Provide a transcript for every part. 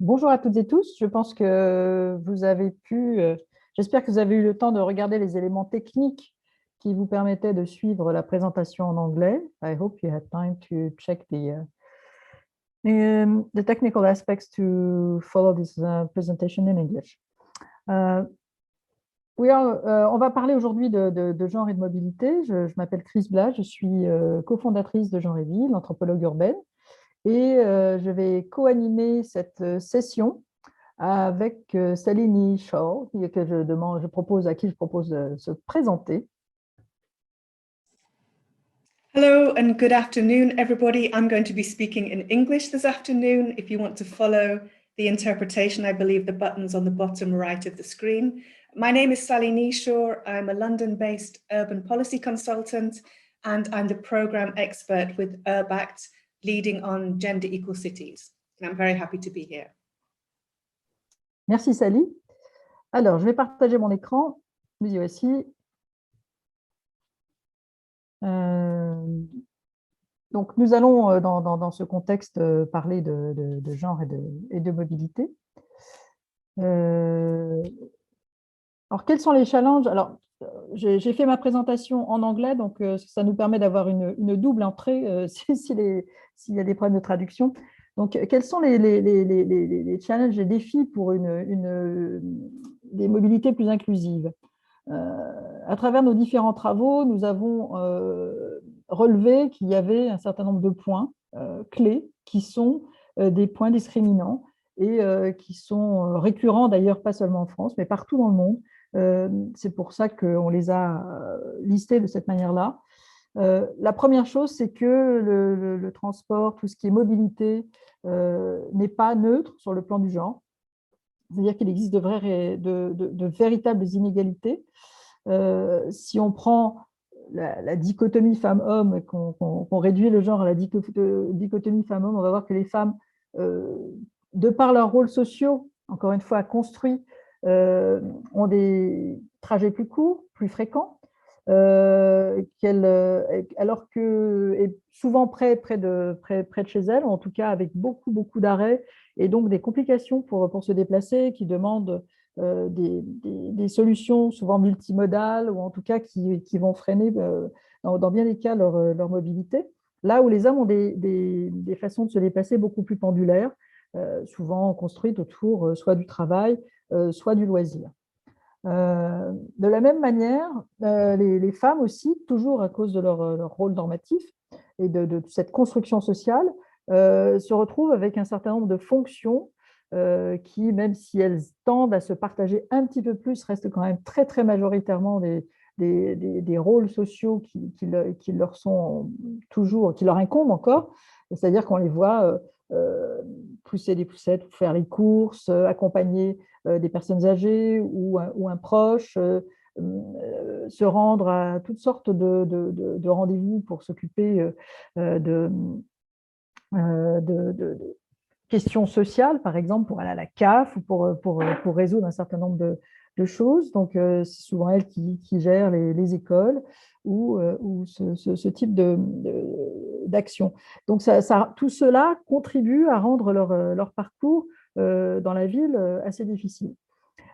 Bonjour à toutes et tous. Je pense que vous avez j'espère que vous avez eu le temps de regarder les éléments techniques qui vous permettaient de suivre la présentation en anglais. I hope you had time to check the technical aspects to follow this presentation in English. On va parler aujourd'hui de genre et de mobilité. Je m'appelle Chris Blas, je suis cofondatrice de Genre et Vie, l'anthropologue urbaine, et je vais co-animer cette session avec Salini Shaw, à qui je propose de se présenter. Hello and good afternoon, everybody. I'm going to be speaking in English this afternoon. If you want to follow the interpretation, I believe the button's on the bottom right of the screen. My name is Salini Shaw. I'm a London-based urban policy consultant, and I'm the program expert with URBACT, leading on gender equal cities. And I'm very happy to be here. Merci Sally. Alors, je vais partager mon écran. Vous y voici. Donc, nous allons, dans ce contexte, parler de genre et de mobilité. Alors, quels sont les challenges? Alors, j'ai fait ma présentation en anglais, donc ça nous permet d'avoir une double entrée s'il y a des problèmes de traduction. Donc, quels sont les challenges, les défis pour des mobilités plus inclusives? À travers nos différents travaux, nous avons relevé qu'il y avait un certain nombre de points clés qui sont des points discriminants et qui sont récurrents d'ailleurs, pas seulement en France, mais partout dans le monde. C'est pour ça qu'on les a listés de cette manière-là. La première chose, c'est que le transport, tout ce qui est mobilité, n'est pas neutre sur le plan du genre. C'est-à-dire qu'il existe de véritables inégalités. Si on prend la dichotomie femmes-hommes et qu'on réduit le genre à la dichotomie femmes-hommes, on va voir que les femmes, de par leurs rôles sociaux, encore une fois construits, ont des trajets plus courts, plus fréquents, alors que, et souvent près de chez elles, ou en tout cas avec beaucoup d'arrêts, et donc des complications pour se déplacer, qui demandent des solutions souvent multimodales, ou en tout cas qui vont freiner, dans bien des cas, leur mobilité. Là où les hommes ont des façons de se déplacer beaucoup plus pendulaires, souvent construites autour soit du travail, soit du loisir. De la même manière, les femmes aussi, toujours à cause de leur rôle normatif et de cette construction sociale, se retrouvent avec un certain nombre de fonctions qui, même si elles tendent à se partager un petit peu plus, restent quand même très majoritairement des rôles sociaux qui leur sont toujours, qui leur incombent encore. C'est-à-dire qu'on les voit pousser des poussettes, faire les courses, accompagner des personnes âgées ou un proche, se rendre à toutes sortes de rendez-vous pour s'occuper de questions sociales, par exemple, pour aller à la CAF ou pour résoudre un certain nombre de choses. Donc, c'est souvent elles qui gèrent les écoles ou ce type d'action. Donc, tout cela contribue à rendre leur parcours dans la ville assez difficile.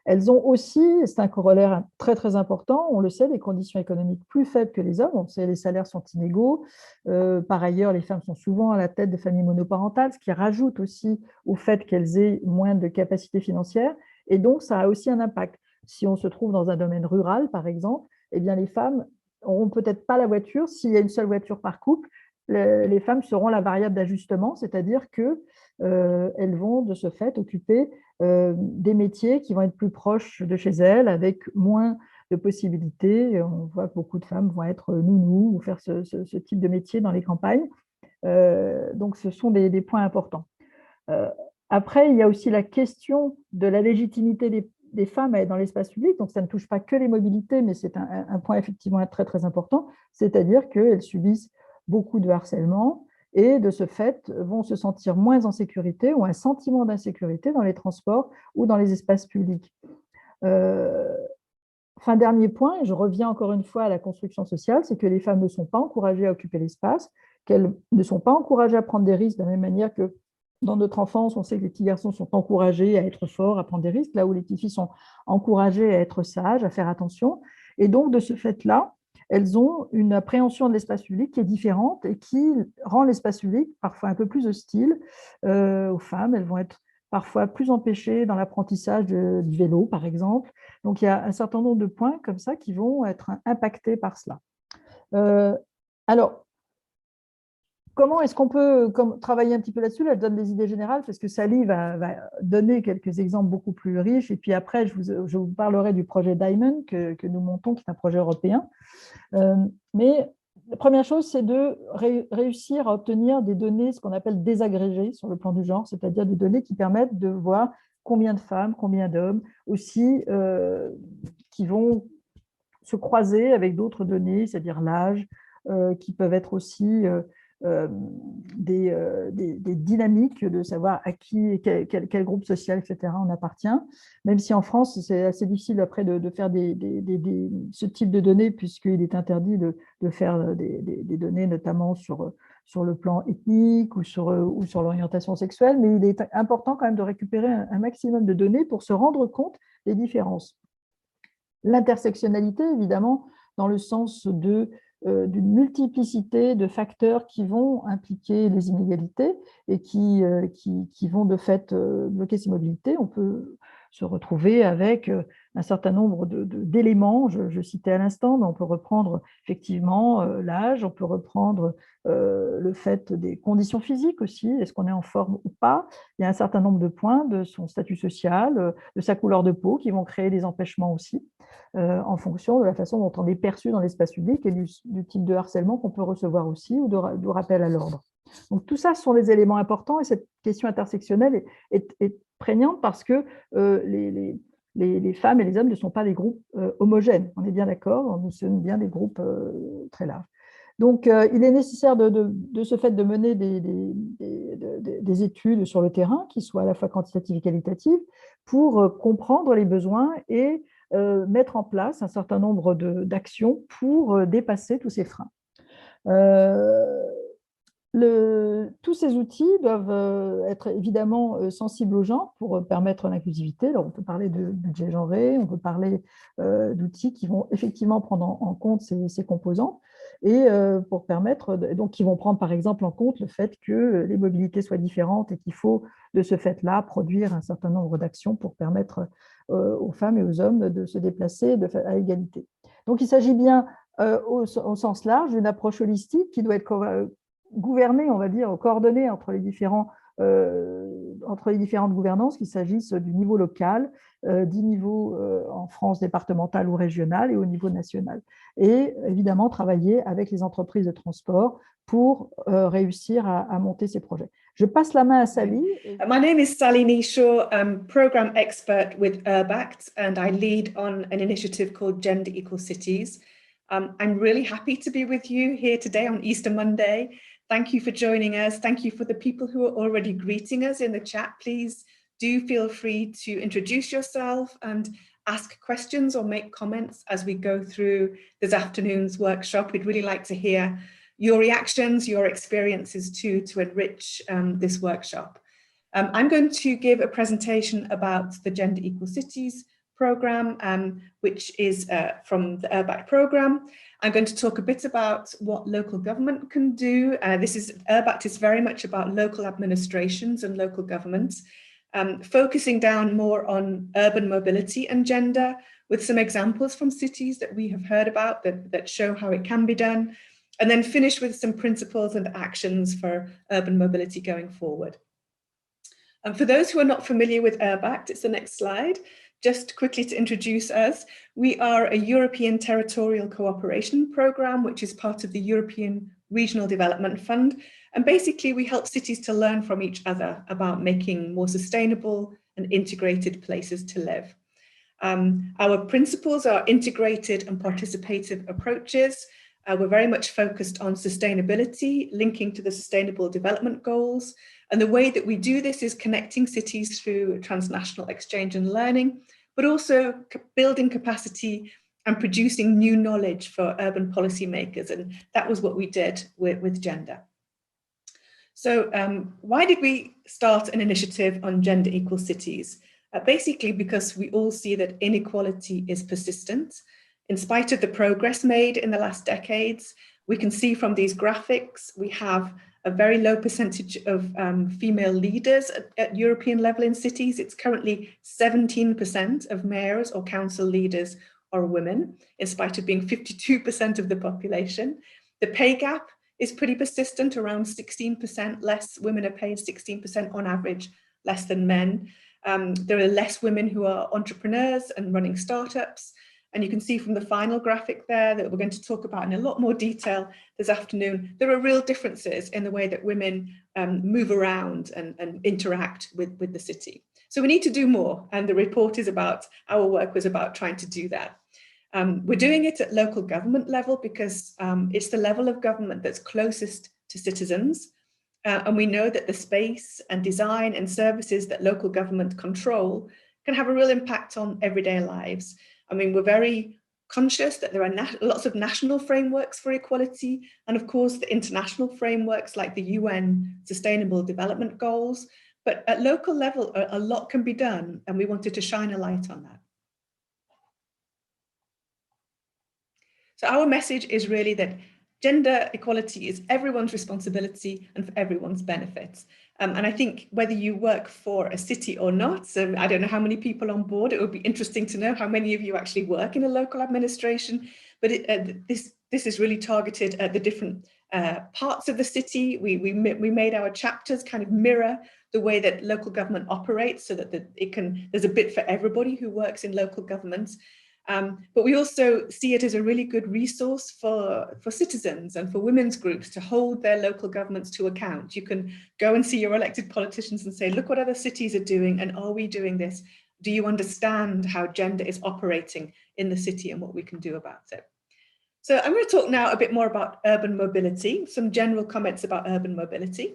Elles ont aussi, c'est un corollaire très important, on le sait, des conditions économiques plus faibles que les hommes. On sait, les salaires sont inégaux. Par ailleurs, les femmes sont souvent à la tête de familles monoparentales, ce qui rajoute aussi au fait qu'elles aient moins de capacités financières. Et donc, ça a aussi un impact. Si on se trouve dans un domaine rural, par exemple, eh bien, les femmes n'auront peut-être pas la voiture. S'il y a une seule voiture par couple, les femmes seront la variable d'ajustement, c'est-à-dire qu'elles vont de ce fait occuper des métiers qui vont être plus proches de chez elles, avec moins de possibilités. On voit que beaucoup de femmes vont être nounous ou faire ce type de métier dans les campagnes. Donc, ce sont des points importants. Après, il y a aussi la question de la légitimité des femmes dans l'espace public. Donc, ça ne touche pas que les mobilités, mais c'est un point effectivement très important, c'est-à-dire qu'elles subissent beaucoup de harcèlement et de ce fait vont se sentir moins en sécurité ou un sentiment d'insécurité dans les transports ou dans les espaces publics. Dernier point, et je reviens encore une fois à la construction sociale, c'est que les femmes ne sont pas encouragées à occuper l'espace, qu'elles ne sont pas encouragées à prendre des risques de la même manière que dans notre enfance, on sait que les petits garçons sont encouragés à être forts, à prendre des risques, là où les petites filles sont encouragées à être sages, à faire attention. Et donc, de ce fait-là, elles ont une appréhension de l'espace public qui est différente et qui rend l'espace public parfois un peu plus hostile aux femmes. Elles vont être parfois plus empêchées dans l'apprentissage du vélo, par exemple. Donc, il y a un certain nombre de points comme ça qui vont être impactés par cela. Alors, comment est-ce qu'on peut travailler un petit peu là-dessus? Elle donne des idées générales parce que Sally va donner quelques exemples beaucoup plus riches. Et puis après, je vous parlerai du projet Diamond que nous montons, qui est un projet européen. Mais la première chose, c'est de réussir à obtenir des données, ce qu'on appelle désagrégées sur le plan du genre, c'est-à-dire des données qui permettent de voir combien de femmes, combien d'hommes, aussi qui vont se croiser avec d'autres données, c'est-à-dire l'âge, qui peuvent être aussi des dynamiques de savoir à qui, quel groupe social, etc., on appartient. Même si en France, c'est assez difficile après de faire ce type de données, puisqu'il est interdit de faire des données, notamment sur le plan ethnique ou sur l'orientation sexuelle, mais il est important quand même de récupérer un maximum de données pour se rendre compte des différences. L'intersectionnalité, évidemment, dans le sens d'une multiplicité de facteurs qui vont impliquer les inégalités et qui vont de fait bloquer ces mobilités. On peut se retrouver avec un certain nombre d'éléments, je citais à l'instant, mais on peut reprendre effectivement l'âge, on peut reprendre le fait des conditions physiques aussi, est-ce qu'on est en forme ou pas. Il y a un certain nombre de points de son statut social, de sa couleur de peau qui vont créer des empêchements aussi. En fonction de la façon dont on est perçu dans l'espace public et du type de harcèlement qu'on peut recevoir aussi ou de rappel à l'ordre. Donc tout ça, ce sont des éléments importants et cette question intersectionnelle est prégnante parce que les femmes et les hommes ne sont pas des groupes homogènes. On est bien d'accord, nous sommes bien des groupes très larges. Donc, il est nécessaire de ce fait de mener des études sur le terrain qui soient à la fois quantitatives et qualitatives pour comprendre les besoins et mettre en place un certain nombre d'actions pour dépasser tous ces freins. Tous ces outils doivent être évidemment sensibles aux genres pour permettre l'inclusivité. Alors, on peut parler de budget genré, on peut parler d'outils qui vont effectivement prendre en compte ces composantes et pour permettre, donc qui vont prendre par exemple en compte le fait que les mobilités soient différentes et qu'il faut de ce fait-là produire un certain nombre d'actions pour permettre aux femmes et aux hommes de se déplacer à égalité. Donc, il s'agit bien au sens large d'une approche holistique qui doit être gouverner, on va dire, coordonner entre les différentes gouvernances, qu'il s'agisse du niveau local, du niveau en France départemental ou régional et au niveau national. Et évidemment, travailler avec les entreprises de transport pour réussir à monter ces projets. Je passe la main à Sally. My name is Sally Neeshaw. I'm program expert with URBACT, and I lead on an initiative called Gender Equal Cities. I'm really happy to be with you here today on Easter Monday. Thank you for joining us. Thank you for the people who are already greeting us in the chat. Please do feel free to introduce yourself and ask questions or make comments as we go through this afternoon's workshop. We'd really like to hear your reactions, your experiences too, to enrich this workshop. I'm going to give a presentation about the Gender Equal Cities program, which is from the URBACT program. I'm going to talk a bit about what local government can do. URBACT is very much about local administrations and local governments, focusing down more on urban mobility and gender, with some examples from cities that we have heard about that show how it can be done, and then finish with some principles and actions for urban mobility going forward. And for those who are not familiar with URBACT, it's the next slide. Just quickly to introduce us, we are a European Territorial Cooperation Programme, which is part of the European Regional Development Fund. And basically, we help cities to learn from each other about making more sustainable and integrated places to live. Our principles are integrated and participative approaches. We're very much focused on sustainability, linking to the Sustainable Development Goals. And the way that we do this is connecting cities through transnational exchange and learning, but also building capacity and producing new knowledge for urban policymakers. And that was what we did with gender. So why did we start an initiative on gender equal cities? Basically because we all see that inequality is persistent. In spite of the progress made in the last decades, we can see from these graphics, we have a very low percentage of female leaders at European level in cities. It's currently 17% of mayors or council leaders are women, in spite of being 52% of the population. The pay gap is pretty persistent, around 16% less women are paid, 16% on average less than men. There are less women who are entrepreneurs and running startups. And you can see from the final graphic there that we're going to talk about in a lot more detail this afternoon, there are real differences in the way that women move around and interact with the city. So we need to do more. And the report is about, our work was about trying to do that. We're doing it at local government level because it's the level of government that's closest to citizens. And we know that the space and design and services that local government control can have a real impact on everyday lives. I mean, we're very conscious that there are lots of national frameworks for equality, and of course the international frameworks like the UN Sustainable Development Goals, but at local level a lot can be done, and we wanted to shine a light on that. So our message is really that gender equality is everyone's responsibility and for everyone's benefit. And I think whether you work for a city or not, so I don't know how many people on board, it would be interesting to know how many of you actually work in a local administration, but this is really targeted at the different parts of the city. We made our chapters kind of mirror the way that local government operates so that there's a bit for everybody who works in local governments. But we also see it as a really good resource for citizens and for women's groups to hold their local governments to account. You can go and see your elected politicians and say, look what other cities are doing, and are we doing this? Do you understand how gender is operating in the city and what we can do about it? So I'm going to talk now a bit more about urban mobility, some general comments about urban mobility.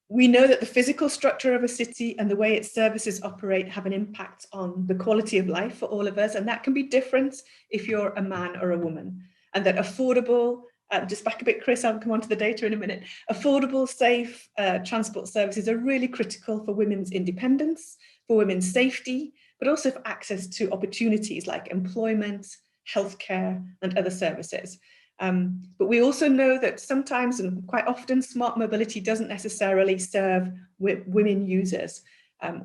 We know that the physical structure of a city and the way its services operate have an impact on the quality of life for all of us, and that can be different if you're a man or a woman. And that affordable, just back a bit, Chris, I'll come on to the data in a minute, affordable, safe transport services are really critical for women's independence, for women's safety, but also for access to opportunities like employment, healthcare, and other services. But we also know that sometimes and quite often smart mobility doesn't necessarily serve women users.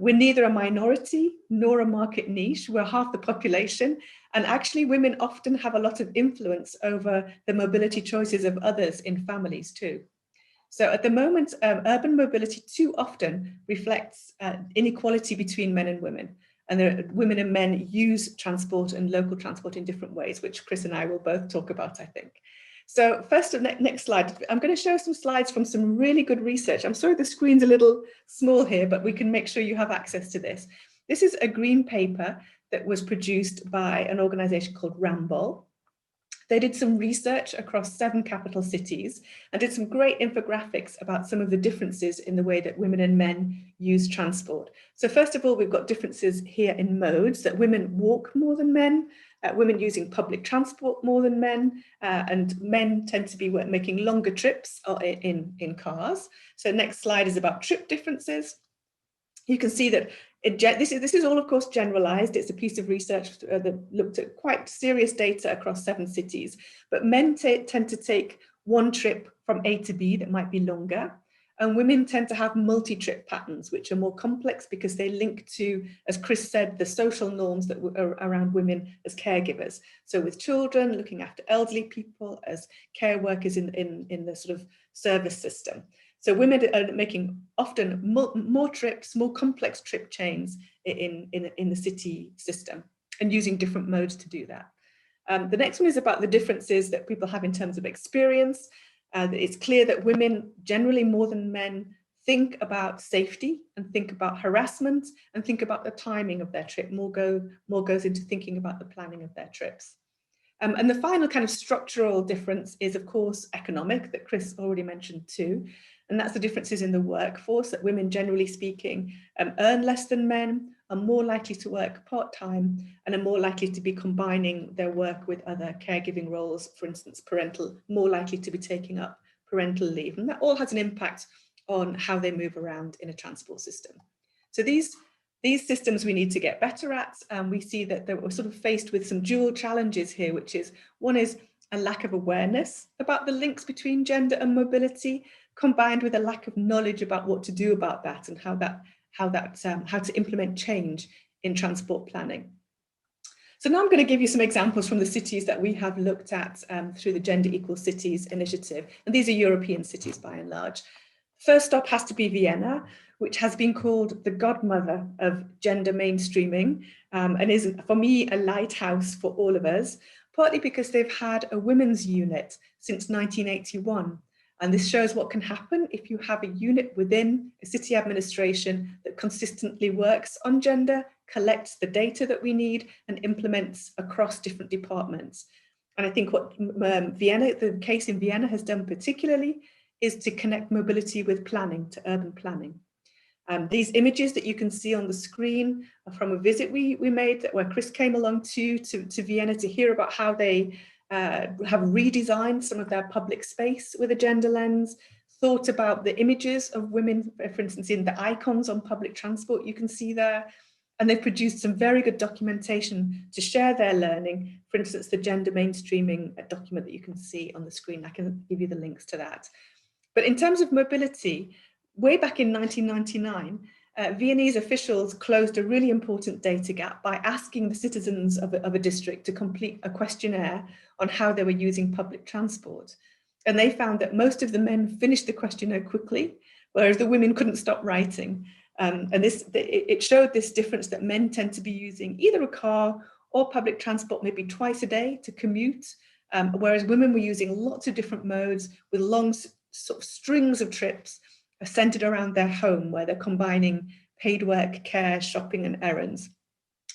We're neither a minority nor a market niche. We're half the population, and actually women often have a lot of influence over the mobility choices of others in families too. So at the moment, urban mobility too often reflects inequality between men and women. And women and men use transport and local transport in different ways, which Chris and I will both talk about, I think. So first, next slide. I'm going to show some slides from some really good research. I'm sorry the screen's a little small here, but we can make sure you have access to this. This is a green paper that was produced by an organization called Ramboll. They did some research across 7 capital cities and did some great infographics about some of the differences in the way that women and men use transport. So first of all, we've got differences here in modes, that women walk more than men, women using public transport more than men, and men tend to be making longer trips in cars. So next slide is about trip differences. You can see that this is all, of course, generalized. It's a piece of research that looked at quite serious data across 7 cities, but men tend to take one trip from A to B that might be longer, and women tend to have multi-trip patterns, which are more complex because they link to, as Chris said, the social norms that are around women as caregivers. So with children, looking after elderly people, as care workers in the sort of service system. So women are making often more trips, more complex trip chains in the city system, and using different modes to do that. The next one is about the differences that people have in terms of experience. It's clear that women, generally more than men, think about safety and think about harassment and think about the timing of their trip. More goes into thinking about the planning of their trips. And the final kind of structural difference is, of course, economic, that Chris already mentioned too. And that's the differences in the workforce, that women, generally speaking, earn less than men, are more likely to work part-time, and are more likely to be combining their work with other caregiving roles, for instance, more likely to be taking up parental leave, and that all has an impact on how they move around in a transport system. So these systems we need to get better at. We see that we're sort of faced with some dual challenges here, which is, one is a lack of awareness about the links between gender and mobility, combined with a lack of knowledge about what to do about that and how to implement change in transport planning. So now I'm going to give you some examples from the cities that we have looked at through the Gender Equal Cities initiative. And these are European cities by and large. First stop has to be Vienna, which has been called the godmother of gender mainstreaming, and is, for me, a lighthouse for all of us, partly because they've had a women's unit since 1981. And this shows what can happen if you have a unit within a city administration that consistently works on gender, collects the data that we need, and implements across different departments. And I think what the case in Vienna has done particularly is to connect mobility with planning, to urban planning. These images that you can see on the screen are from a visit we made, where Chris came along to Vienna to hear about how they have redesigned some of their public space with a gender lens, thought about the images of women, for instance, in the icons on public transport you can see there, and they've produced some very good documentation to share their learning. For instance, the gender mainstreaming document that you can see on the screen. I can give you the links to that. But in terms of mobility, way back in 1999, Viennese officials closed a really important data gap by asking the citizens of a district to complete a questionnaire on how they were using public transport. And they found that most of the men finished the questionnaire quickly, whereas the women couldn't stop writing. And it showed this difference, that men tend to be using either a car or public transport maybe twice a day to commute, whereas women were using lots of different modes with long sort of strings of trips centered around their home, where they're combining paid work, care, shopping, and errands.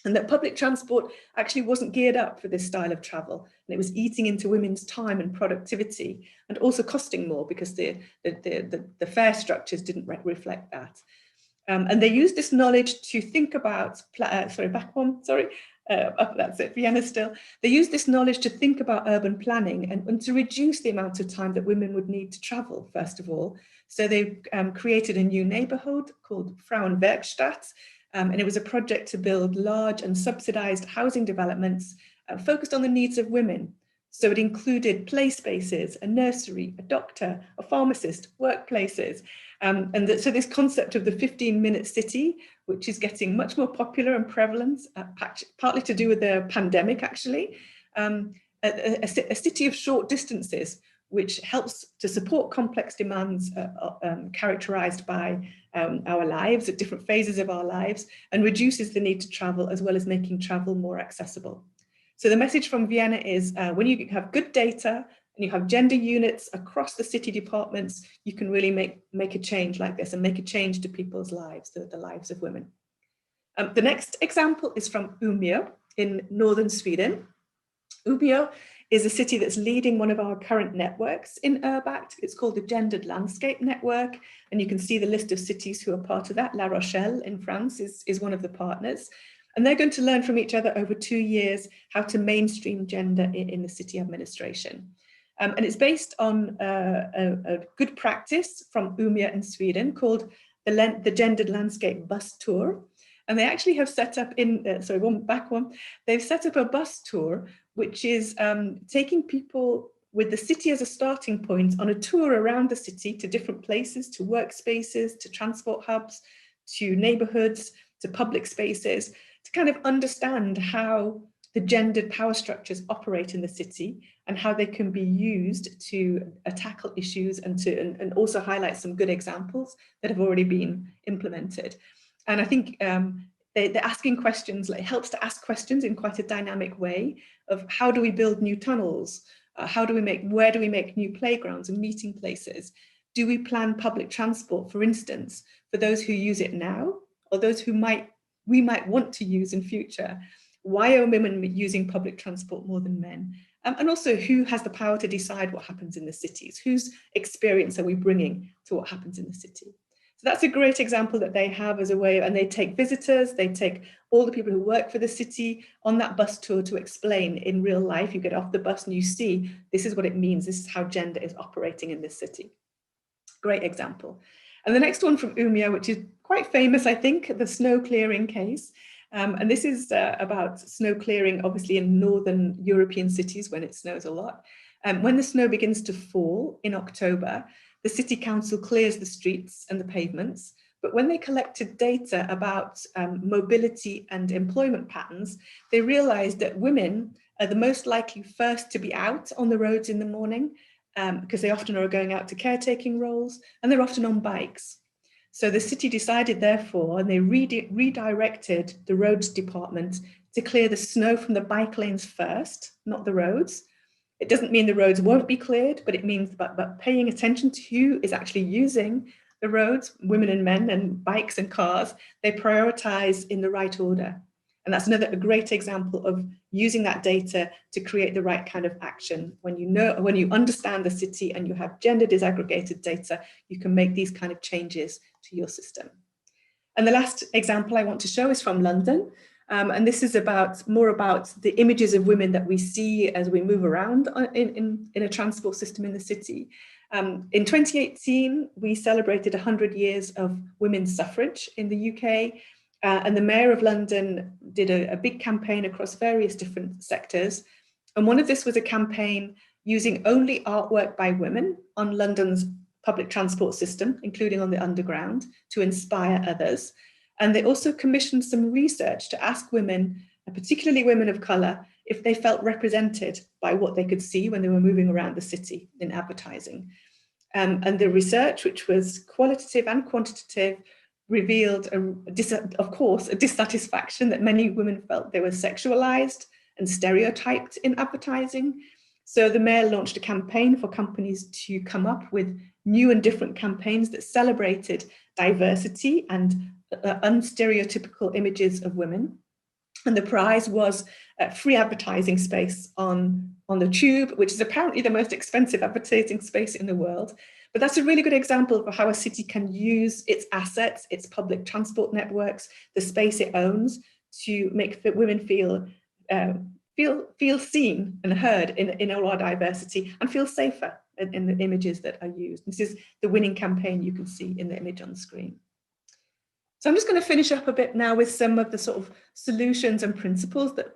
And that public transport actually wasn't geared up for this style of travel, and it was eating into women's time and productivity, and also costing more because the fare structures didn't reflect that. And they used this knowledge to think about, that's it, Vienna still. They used this knowledge to think about urban planning and to reduce the amount of time that women would need to travel, first of all. So they created a new neighborhood called Frauenwerkstatt, and it was a project to build large and subsidized housing developments focused on the needs of women. So it included play spaces, a nursery, a doctor, a pharmacist, workplaces. So this concept of the 15-minute city, which is getting much more popular and prevalent, partly to do with the pandemic, actually, a city of short distances, which helps to support complex demands characterized by our lives at different phases of our lives, and reduces the need to travel, as well as making travel more accessible. So the message from Vienna is when you have good data and you have gender units across the city departments, you can really make a change like this and make a change to people's lives, the lives of women. The next example is from Umeå in northern Sweden. Umeå is a city that's leading one of our current networks in Urbact. It's called the Gendered Landscape Network, and you can see the list of cities who are part of that. La Rochelle in France is one of the partners. And they're going to learn from each other over 2 years how to mainstream gender in the city administration. And it's based on a good practice from Umeå in Sweden called the Gendered Landscape Bus Tour. And they actually have set up they've set up a bus tour, which is taking people with the city as a starting point on a tour around the city to different places, to workspaces, to transport hubs, to neighborhoods, to public spaces, to kind of understand how the gendered power structures operate in the city and how they can be used to tackle issues and also highlight some good examples that have already been implemented. And I think they're asking questions, it helps to ask questions in quite a dynamic way of how do we build new tunnels? Where do we make new playgrounds and meeting places? Do we plan public transport, for instance, for those who use it now or those who we might want to use in future? Why are women using public transport more than men? And also, who has the power to decide what happens in the cities? Whose experience are we bringing to what happens in the city? So that's a great example that they have as a way, and they take visitors, they take all the people who work for the city on that bus tour to explain in real life. You get off the bus and you see, this is what it means, this is how gender is operating in this city. Great example. And the next one from Umea, which is quite famous, I think, the snow clearing case. And this is about snow clearing, obviously in northern European cities when it snows a lot. When the snow begins to fall in October, the city council clears the streets and the pavements. But when they collected data about mobility and employment patterns, they realized that women are the most likely first to be out on the roads in the morning, because they often are going out to caretaking roles, and they're often on bikes. So the city decided, therefore, and they redirected the roads department to clear the snow from the bike lanes first, not the roads. It doesn't mean the roads won't be cleared, but it means but paying attention to who is actually using the roads, women and men and bikes and cars, they prioritize in the right order. And that's a great example of using that data to create the right kind of action. When you understand the city and you have gender disaggregated data, you can make these kind of changes to your system. And the last example I want to show is from London. And this is more about the images of women that we see as we move around in a transport system in the city. In 2018, we celebrated 100 years of women's suffrage in the UK. And the Mayor of London did a big campaign across various different sectors. And one of this was a campaign using only artwork by women on London's public transport system, including on the Underground, to inspire others. And they also commissioned some research to ask women, particularly women of colour, if they felt represented by what they could see when they were moving around the city in advertising. And the research, which was qualitative and quantitative, revealed, of course, a dissatisfaction that many women felt they were sexualized and stereotyped in advertising. So the Mayor launched a campaign for companies to come up with new and different campaigns that celebrated diversity and unstereotypical images of women. And the prize was free advertising space on the Tube, which is apparently the most expensive advertising space in the world. But that's a really good example of how a city can use its assets, its public transport networks, the space it owns, to make women feel seen and heard in all our diversity, and feel safer in the images that are used. This is the winning campaign you can see in the image on the screen. So I'm just going to finish up a bit now with some of the sort of solutions and principles that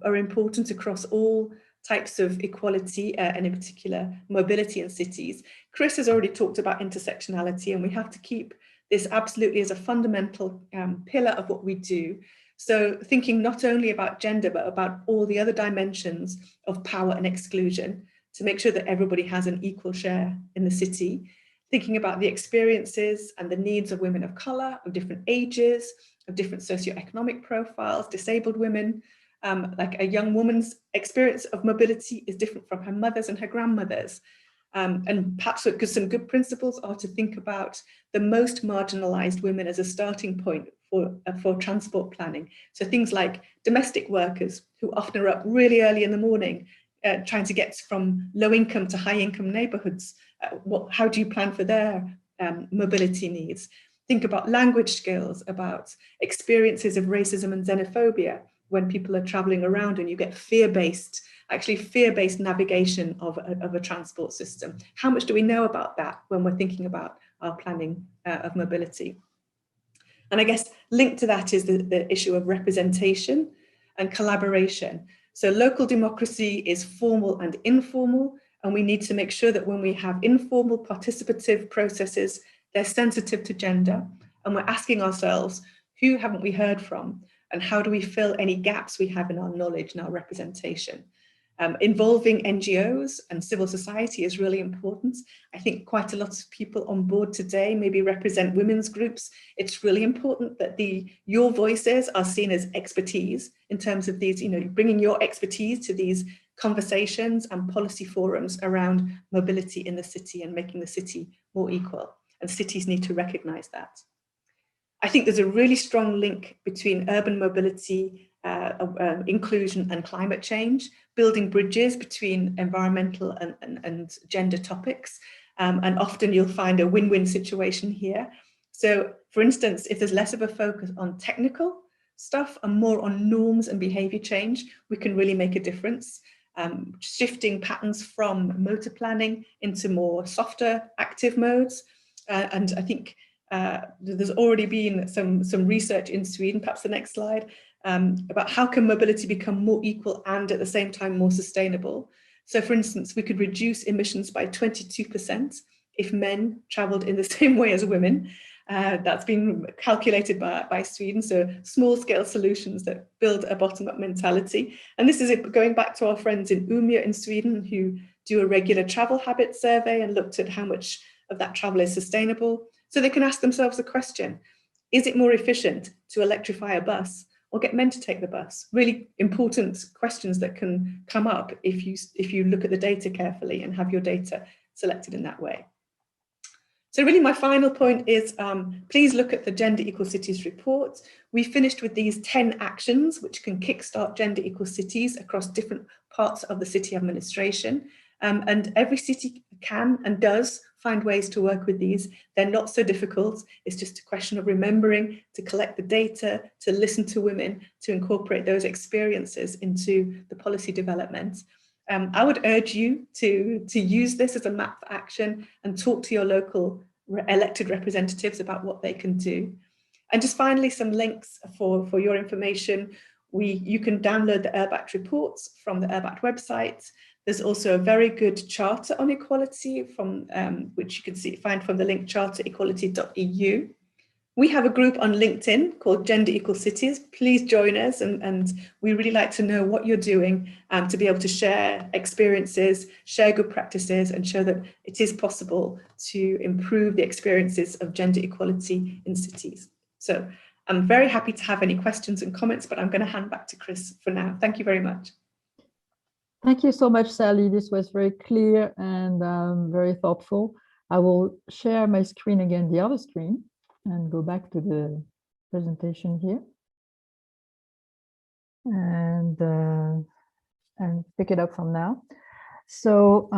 are important across all types of equality and in particular mobility in cities. Chris has already talked about intersectionality, and we have to keep this absolutely as a fundamental pillar of what we do. So thinking not only about gender, but about all the other dimensions of power and exclusion to make sure that everybody has an equal share in the city. Thinking about the experiences and the needs of women of colour, of different ages, of different socioeconomic profiles, disabled women. Like a young woman's experience of mobility is different from her mother's and her grandmother's. And perhaps some good principles are to think about the most marginalised women as a starting point for transport planning. So things like domestic workers who often are up really early in the morning, trying to get from low income to high income neighbourhoods. How do you plan for their mobility needs? Think about language skills, about experiences of racism and xenophobia when people are traveling around and you get fear-based navigation of a transport system. How much do we know about that when we're thinking about our planning of mobility? And I guess linked to that is the issue of representation and collaboration. So local democracy is formal and informal, and we need to make sure that when we have informal participative processes, they're sensitive to gender, and we're asking ourselves, who haven't we heard from? And how do we fill any gaps we have in our knowledge and our representation? Involving NGOs and civil society is really important. I think quite a lot of people on board today maybe represent women's groups. It's really important that your voices are seen as expertise in terms of these, bringing your expertise to these conversations and policy forums around mobility in the city and making the city more equal. And cities need to recognize that. I think there's a really strong link between urban mobility, inclusion and climate change, building bridges between environmental and gender topics. And often you'll find a win-win situation here. So, for instance, if there's less of a focus on technical stuff and more on norms and behavior change, we can really make a difference. Shifting patterns from motor planning into more softer active modes. And I think there's already been some research in Sweden, perhaps the next slide, about how can mobility become more equal and at the same time more sustainable. So for instance, we could reduce emissions by 22% if men traveled in the same way as women. That's been calculated by Sweden, so small-scale solutions that build a bottom-up mentality. And this is going back to our friends in Umeå in Sweden, who do a regular travel habit survey and looked at how much of that travel is sustainable. So they can ask themselves the question, is it more efficient to electrify a bus or get men to take the bus? Really important questions that can come up if you look at the data carefully and have your data selected in that way. So really my final point is, please look at the Gender Equal Cities report. We finished with these 10 actions which can kickstart gender equal cities across different parts of the city administration. And every city can and does find ways to work with these. They're not so difficult. It's just a question of remembering to collect the data, to listen to women, to incorporate those experiences into the policy development. I would urge you to use this as a map for action and talk to your local elected representatives about what they can do. And just finally, some links for your information. You can download the Urbact reports from the Urbact website. There's also a very good charter on equality from which you can find from the link charterequality.eu. We have a group on LinkedIn called Gender Equal Cities. Please join us, and we really like to know what you're doing to be able to share experiences, share good practices, and show that it is possible to improve the experiences of gender equality in cities. So I'm very happy to have any questions and comments, but I'm going to hand back to Chris for now. Thank you very much. Thank you so much, Sally. This was very clear and very thoughtful. I will share my screen again, the other screen, and go back to the presentation here and pick it up from now. So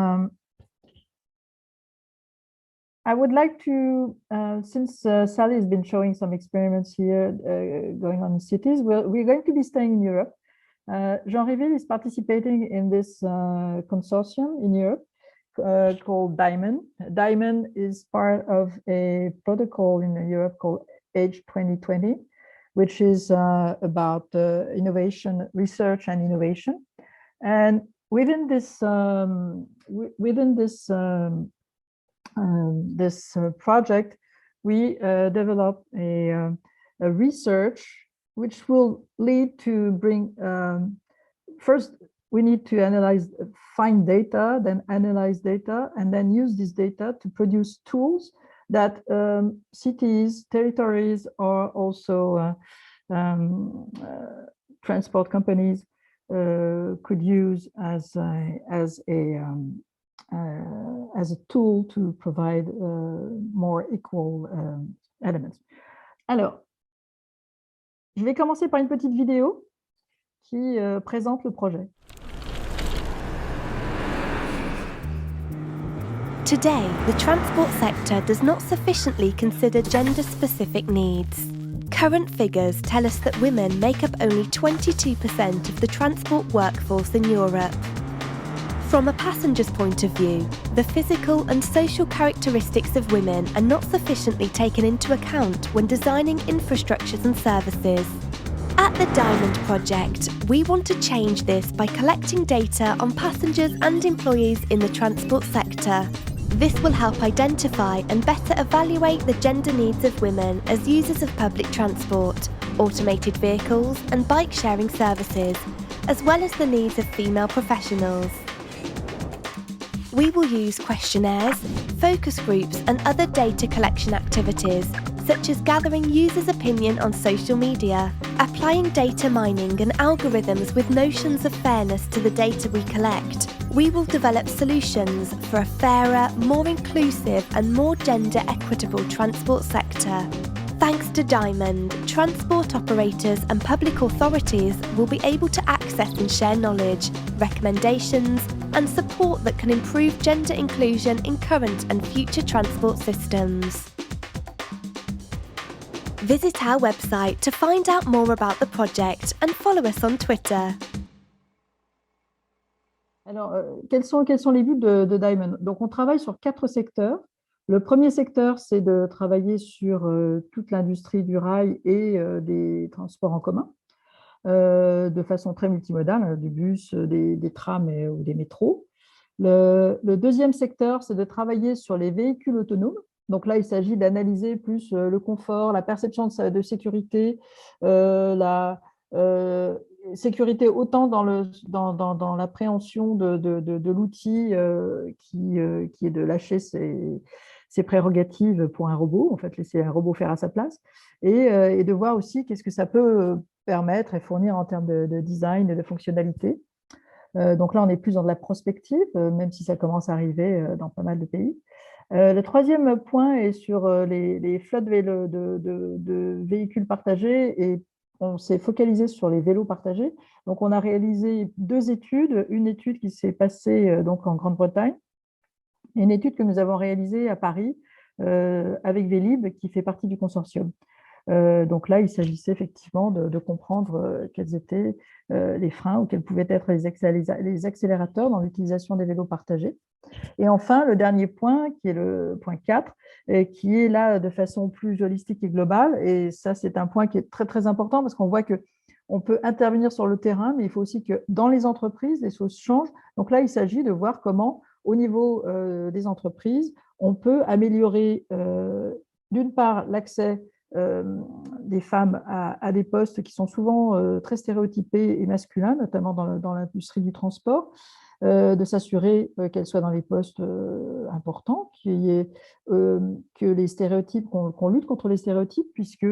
I would like to, since Sally has been showing some experiments here going on in cities, we're going to be staying in Europe. Jean Réville is participating in this consortium in Europe called DIAMOND. DIAMOND is part of a protocol in Europe called Age 2020, which is about innovation, research and innovation. And within this project, we developed a research which will lead to bring, first, we need to find data, then analyze data, and then use this data to produce tools that cities, territories, or also transport companies could use as a tool to provide more equal elements. Alors, je vais commencer par une petite vidéo qui présente le projet. Today, the transport sector does not sufficiently consider gender-specific needs. Current figures tell us that women make up only 22% of the transport workforce in Europe. From a passenger's point of view, the physical and social characteristics of women are not sufficiently taken into account when designing infrastructures and services. At the DIAMOND project, we want to change this by collecting data on passengers and employees in the transport sector. This will help identify and better evaluate the gender needs of women as users of public transport, automated vehicles and bike-sharing services, as well as the needs of female professionals. We will use questionnaires, focus groups and other data collection activities, such as gathering users' opinion on social media, applying data mining and algorithms with notions of fairness to the data we collect. We will develop solutions for a fairer, more inclusive and more gender equitable transport sector. Thanks to DIAMOND, transport operators and public authorities will be able to access and share knowledge, recommendations and support that can improve gender inclusion in current and future transport systems. Visit our website to find out more about the project and follow us on Twitter. Alors, quels sont les buts de Diamond? Donc, on travaille sur 4 secteurs. Le premier secteur, c'est de travailler sur toute l'industrie du rail et des transports en commun, de façon très multimodale, du bus, des trams ou des métros. Le deuxième secteur, c'est de travailler sur les véhicules autonomes. Donc là, il s'agit d'analyser plus le confort, la perception de sécurité, la sécurité autant dans l'appréhension de l'outil qui est de lâcher ses prérogatives pour un robot, en fait, laisser un robot faire à sa place, et de voir aussi qu'est-ce que ça peut permettre et fournir en termes de design et de fonctionnalité. Donc là, on est plus dans de la prospective, même si ça commence à arriver dans pas mal de pays. Le troisième point est sur les flottes de véhicules partagés, et on s'est focalisé sur les vélos partagés. Donc, on a réalisé 2 études. Une étude qui s'est passée donc en Grande-Bretagne et une étude que nous avons réalisée à Paris avec Vélib, qui fait partie du consortium. Donc là, il s'agissait effectivement de comprendre quels étaient les freins ou quels pouvaient être les accélérateurs dans l'utilisation des vélos partagés. Et enfin, le dernier point, qui est le point 4, qui est là de façon plus holistique et globale. Et ça, c'est un point qui est très, très important parce qu'on voit qu'on peut intervenir sur le terrain, mais il faut aussi que dans les entreprises, les choses changent. Donc là, il s'agit de voir comment, au niveau des entreprises, on peut améliorer d'une part l'accès des femmes à des postes qui sont souvent très stéréotypés et masculins, notamment dans l'industrie du transport, de s'assurer qu'elles soient dans les postes importants, que les stéréotypes, qu'on lutte contre les stéréotypes, puisque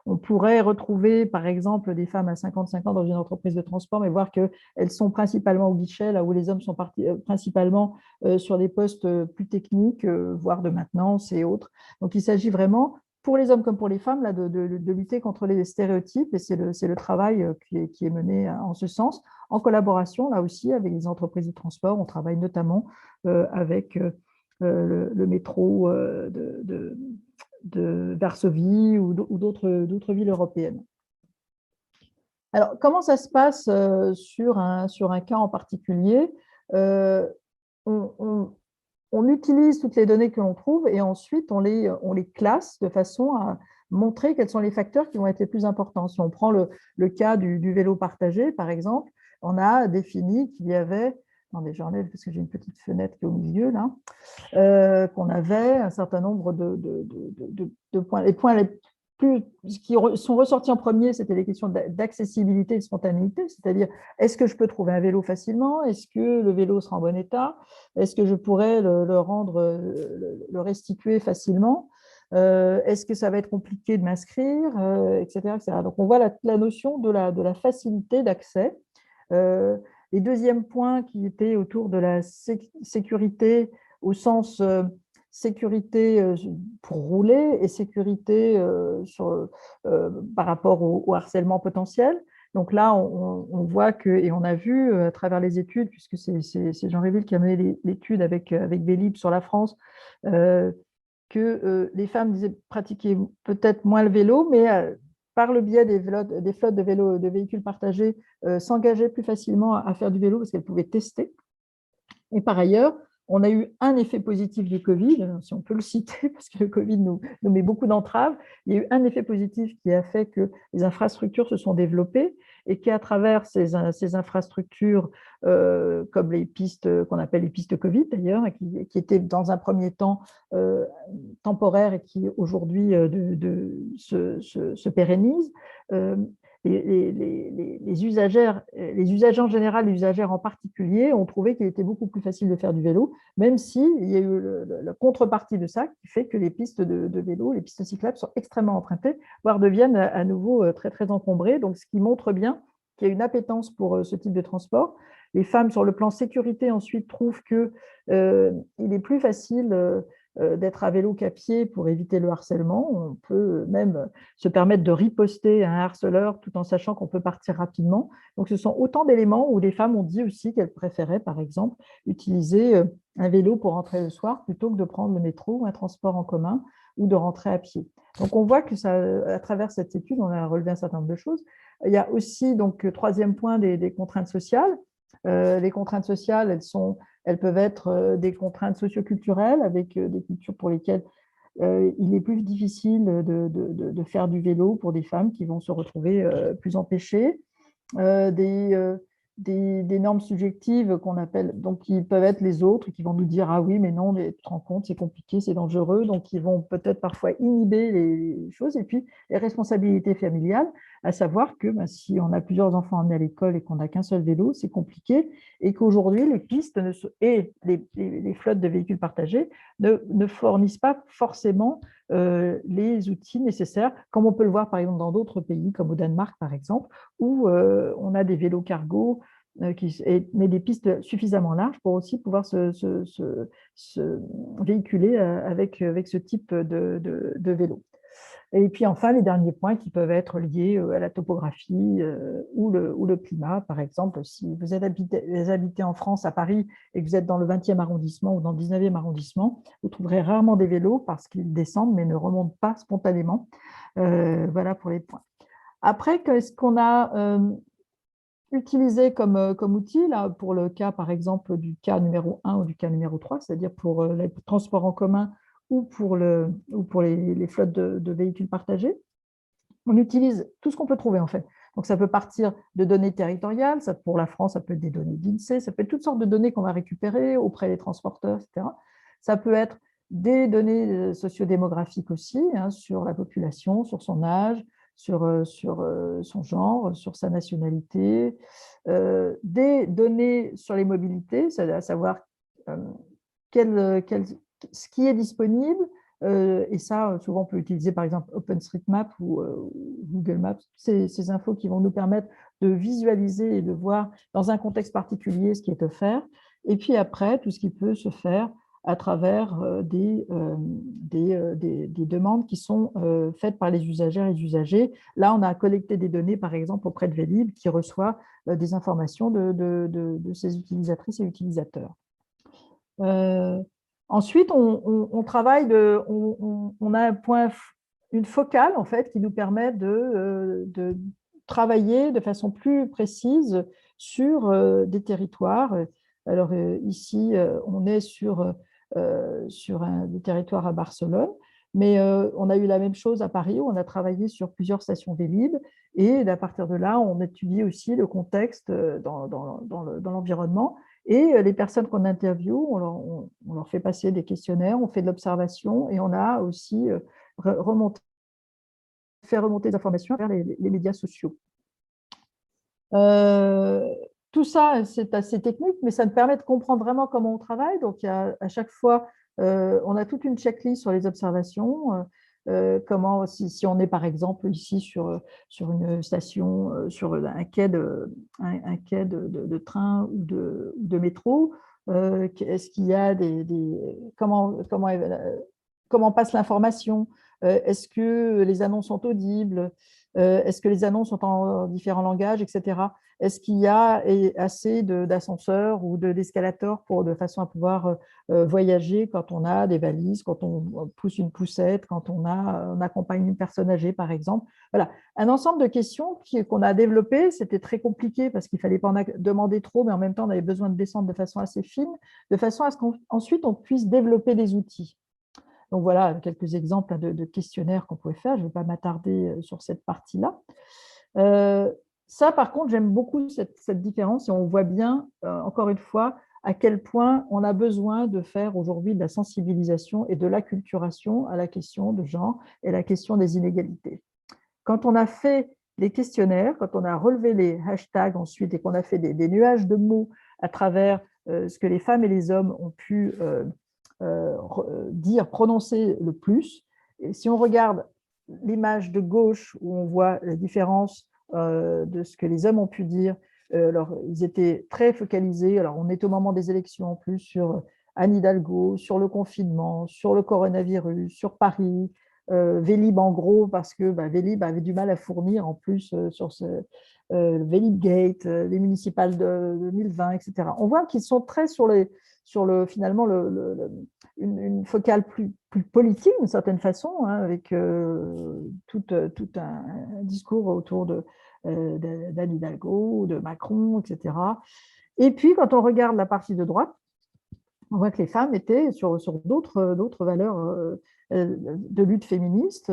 on pourrait retrouver, par exemple, des femmes à 55 ans dans une entreprise de transport, mais voir qu'elles sont principalement au guichet, là où les hommes sont principalement sur des postes plus techniques, voire de maintenance et autres. Donc, il s'agit vraiment, pour les hommes comme pour les femmes, là, de lutter contre les stéréotypes, et c'est le travail qui est mené en ce sens, en collaboration, là aussi, avec les entreprises de transport. On travaille notamment avec le métro de Varsovie ou d'autres villes européennes. Alors, comment ça se passe sur un cas en particulier? On utilise toutes les données que l'on trouve et ensuite on les classe de façon à montrer quels sont les facteurs qui vont être les plus importants. Si on prend le cas du vélo partagé, par exemple, on a défini qu'il y avait, attendez, j'enlève parce que j'ai une petite fenêtre qui est au milieu là, qu'on avait un certain nombre de points. Les points qui sont ressortis en premier, c'était les questions d'accessibilité et de spontanéité, c'est-à-dire est-ce que je peux trouver un vélo facilement? Est-ce que le vélo sera en bon état? Est-ce que je pourrais le restituer facilement? Est-ce que ça va être compliqué de m'inscrire, etc., etc. Donc, on voit la notion de la facilité d'accès. Les deuxièmes points qui étaient autour de la sécurité au sens sécurité pour rouler et sécurité par rapport au harcèlement potentiel. Donc là, on voit que, et on a vu à travers les études, puisque c'est Jean Réville qui a mené l'étude avec Vélib sur la France, que les femmes pratiquaient peut-être moins le vélo, mais par le biais des flottes de véhicules partagés, s'engageaient plus facilement à faire du vélo parce qu'elles pouvaient tester. Et par ailleurs, on a eu un effet positif du Covid, si on peut le citer, parce que le Covid nous met beaucoup d'entraves. Il y a eu un effet positif qui a fait que les infrastructures se sont développées et qu'à travers ces infrastructures, comme les pistes qu'on appelle les pistes Covid d'ailleurs, qui étaient dans un premier temps temporaires et qui aujourd'hui se pérennisent, les usagers en général, les usagères en particulier, ont trouvé qu'il était beaucoup plus facile de faire du vélo, même s'il y a eu la contrepartie de ça qui fait que les pistes de vélo, les pistes cyclables sont extrêmement empruntées, voire deviennent à nouveau très, très encombrées, donc ce qui montre bien qu'il y a une appétence pour ce type de transport. Les femmes, sur le plan sécurité, ensuite, trouvent qu'il est plus facile d'être à vélo qu'à pied pour éviter le harcèlement. On peut même se permettre de riposter à un harceleur tout en sachant qu'on peut partir rapidement. Donc, ce sont autant d'éléments où les femmes ont dit aussi qu'elles préféraient, par exemple, utiliser un vélo pour rentrer le soir plutôt que de prendre le métro ou un transport en commun ou de rentrer à pied. Donc, on voit que à travers cette étude, on a relevé un certain nombre de choses. Il y a aussi, donc, troisième point, des contraintes sociales. Les contraintes sociales, elles peuvent être des contraintes socioculturelles avec des cultures pour lesquelles il est plus difficile de faire du vélo pour des femmes qui vont se retrouver plus empêchées. Des normes subjectives qu'on appelle, donc qui peuvent être les autres, qui vont nous dire ah oui mais non, tu te rends compte, c'est compliqué, c'est dangereux, donc ils vont peut-être parfois inhiber les choses. Et puis les responsabilités familiales, à savoir que si on a plusieurs enfants emmenés à l'école et qu'on n'a qu'un seul vélo, c'est compliqué, et qu'aujourd'hui les pistes et les flottes de véhicules partagés ne fournissent pas forcément les outils nécessaires, comme on peut le voir par exemple dans d'autres pays, comme au Danemark par exemple, où on a des vélos cargo, mais des pistes suffisamment larges pour aussi pouvoir se véhiculer avec ce type de vélo. Et puis enfin, les derniers points qui peuvent être liés à la topographie ou le climat. Par exemple, si vous habitez en France, à Paris, et que vous êtes dans le 20e arrondissement ou dans le 19e arrondissement, vous trouverez rarement des vélos parce qu'ils descendent mais ne remontent pas spontanément. Voilà pour les points. Après, qu'est-ce qu'on a utilisé comme outil là, pour le cas, par exemple, du cas numéro 1 ou du cas numéro 3, c'est-à-dire pour les transports en commun ou pour les flottes de véhicules partagés? On utilise tout ce qu'on peut trouver, en fait. Donc, ça peut partir de données territoriales, pour la France, ça peut être des données d'INSEE, ça peut être toutes sortes de données qu'on va récupérer auprès des transporteurs, etc. Ça peut être des données sociodémographiques aussi, hein, sur la population, sur son âge, sur son genre, sur sa nationalité, des données sur les mobilités, à savoir ce qui est disponible, et ça, souvent, on peut utiliser par exemple OpenStreetMap ou Google Maps, ces infos qui vont nous permettre de visualiser et de voir dans un contexte particulier ce qui est offert. Et puis après, tout ce qui peut se faire à travers des demandes qui sont faites par les usagères et les usagers. Là, on a collecté des données, par exemple, auprès de Vélib, qui reçoit des informations de ses utilisatrices et utilisateurs. Ensuite, on travaille, on a une focale en fait qui nous permet de travailler de façon plus précise sur des territoires. Alors ici, on est sur des territoires à Barcelone, mais on a eu la même chose à Paris où on a travaillé sur plusieurs stations Vélib, et à partir de là, on étudie aussi le contexte dans l'environnement. Et les personnes qu'on interviewe, on leur fait passer des questionnaires, on fait de l'observation, et on a aussi fait remonter des informations vers les médias sociaux. Tout ça, c'est assez technique, mais ça me permet de comprendre vraiment comment on travaille. Donc, à chaque fois, on a toute une checklist sur les observations. Comment, si on est par exemple ici sur une station, sur un quai de train ou de métro, est-ce qu'il y a comment passe l'information? Est-ce que les annonces sont audibles? Est-ce que les annonces sont en différents langages, etc. Est-ce qu'il y a assez d'ascenseurs ou d'escalators de façon à pouvoir voyager quand on a des valises, quand on pousse une poussette, quand on accompagne une personne âgée, par exemple. Voilà, un ensemble de questions qu'on a développées. C'était très compliqué parce qu'il ne fallait pas en demander trop, mais en même temps, on avait besoin de descendre de façon assez fine, de façon à ce qu'ensuite, on puisse développer des outils. Donc voilà quelques exemples de questionnaires qu'on pouvait faire. Je ne vais pas m'attarder sur cette partie-là. Ça, par contre, j'aime beaucoup cette différence, et on voit bien, encore une fois, à quel point on a besoin de faire aujourd'hui de la sensibilisation et de l'acculturation à la question de genre et la question des inégalités. Quand on a fait les questionnaires, quand on a relevé les hashtags ensuite et qu'on a fait des nuages de mots à travers ce que les femmes et les hommes ont pu prononcer le plus, et si on regarde l'image de gauche où on voit la différence de ce que les hommes ont pu dire, alors ils étaient très focalisés, alors on est au moment des élections en plus, sur Anne Hidalgo, sur le confinement, sur le coronavirus, sur Paris, Vélib en gros, parce que Vélib avait du mal à fournir en plus sur Vélib-Gate, les municipales de 2020, etc. On voit qu'ils sont très finalement une focale plus politique d'une certaine façon, hein, avec tout un discours autour d'Anne Hidalgo, de Macron, etc. Et puis, quand on regarde la partie de droite, on voit que les femmes étaient sur d'autres valeurs de lutte féministe,